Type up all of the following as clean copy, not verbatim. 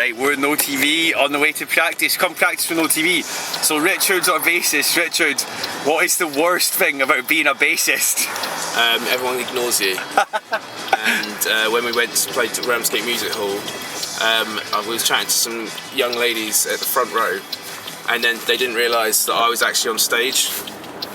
right, we're no TV on the way to practice. Come practice with no TV. So Richard's our bassist. Richard, what is the worst thing about being a bassist? Everyone ignores you. And when we went to play to Ramsgate Music Hall, I was chatting to some young ladies at the front row, and then they didn't realise that I was actually on stage.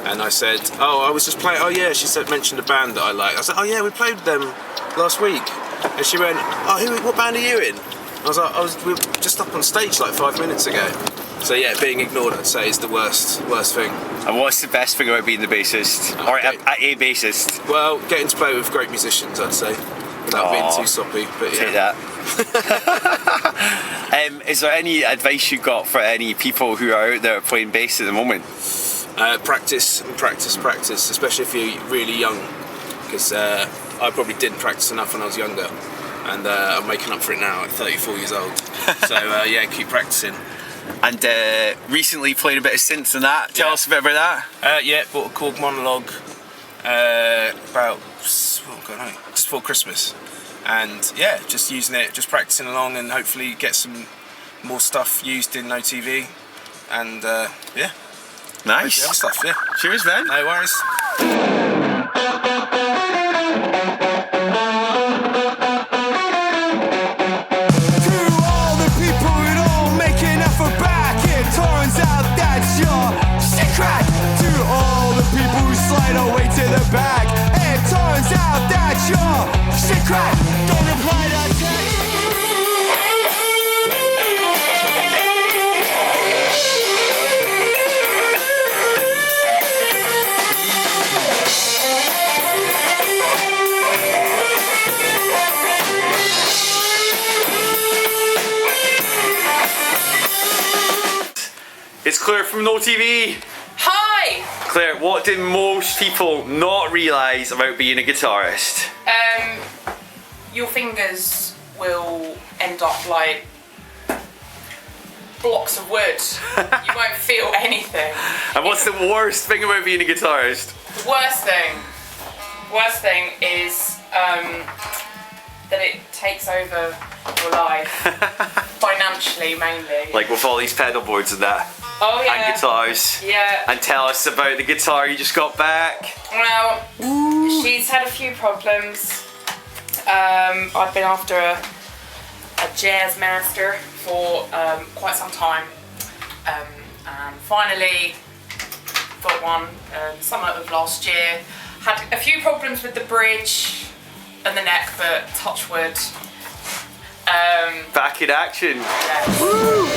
And I said, oh, I was just playing. Oh yeah, she said, mentioned a band that I like. I said, oh yeah, we played with them last week. And she went, oh, what band are you in? I was like, we were just up on stage like 5 minutes ago. So yeah, being ignored, I'd say, is the worst thing. And what's the best thing about being the bassist? Or a bassist? Well, getting to play with great musicians, I'd say, without being too soppy. But yeah. Take that. Is there any advice you got for any people who are out there playing bass at the moment? Practice and practice, especially if you're really young, because I probably didn't practice enough when I was younger, and I'm making up for it now at 34 years old. So yeah, keep practicing. And recently played a bit of synth and that. Tell us a bit about that. Yeah, bought a Korg monologue just before Christmas, and yeah, just using it, just practicing along, and hopefully get some more stuff used in No TV, and yeah. Nice. Stuff, yeah. Cheers, man. No worries. Back. It turns out that you're secret. Don't reply to text. It's Claire from No TV. Hi! Claire, what do most people not realise about being a guitarist? Your fingers will end up like blocks of wood. You won't feel anything. And what's the worst thing about being a guitarist? The worst thing is that it takes over your life. Financially, mainly. Like with all these pedal boards and that. Oh yeah. And guitars. Yeah. And tell us about the guitar you just got back. Well, she's had a few problems. I've been after a jazz master for quite some time, and finally got one summer of last year. Had a few problems with the bridge and the neck, but touch wood. Back in action. Yeah. Woo!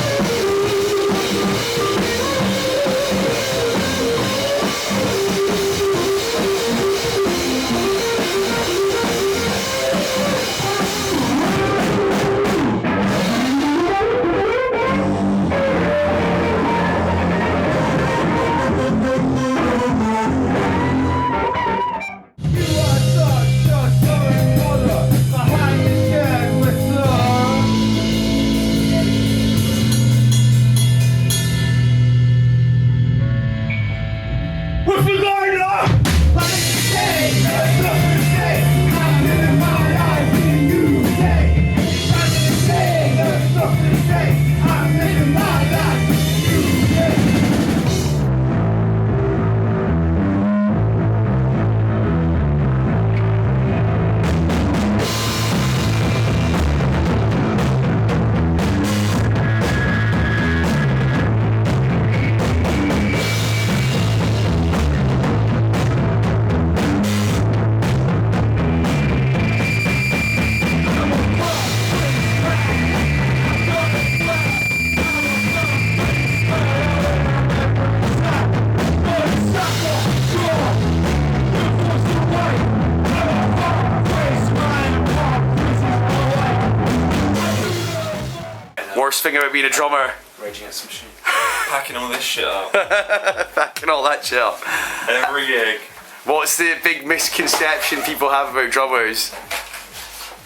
Worst thing about being a drummer? Raging at some shit. Packing all this shit up. Packing all that shit up. Every gig. What's the big misconception people have about drummers?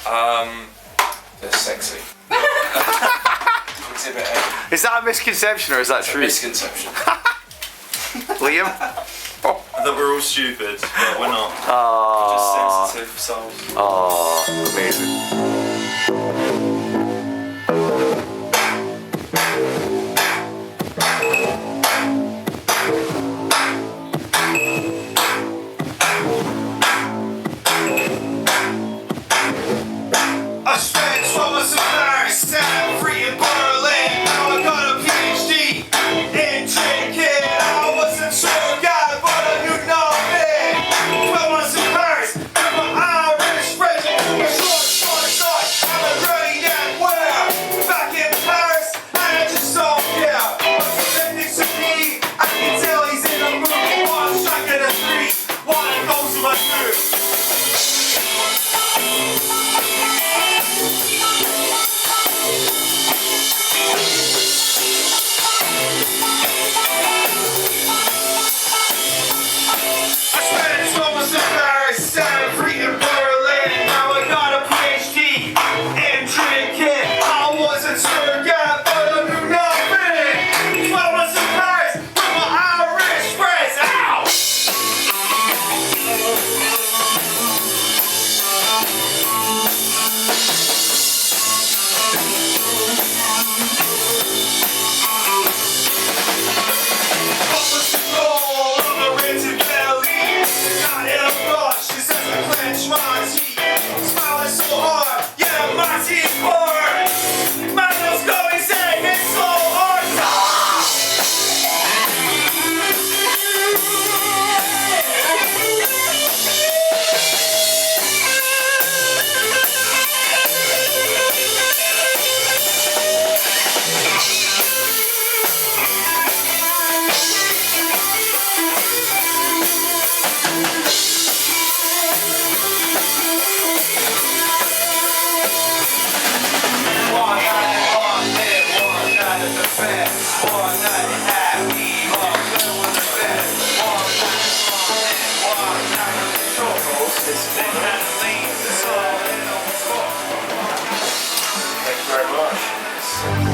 They're sexy. Exhibit A. Is that a misconception or is that true? Misconception. Liam? That we're all stupid, but we're not. Aww. We're just sensitive souls. Aww, amazing. Yes.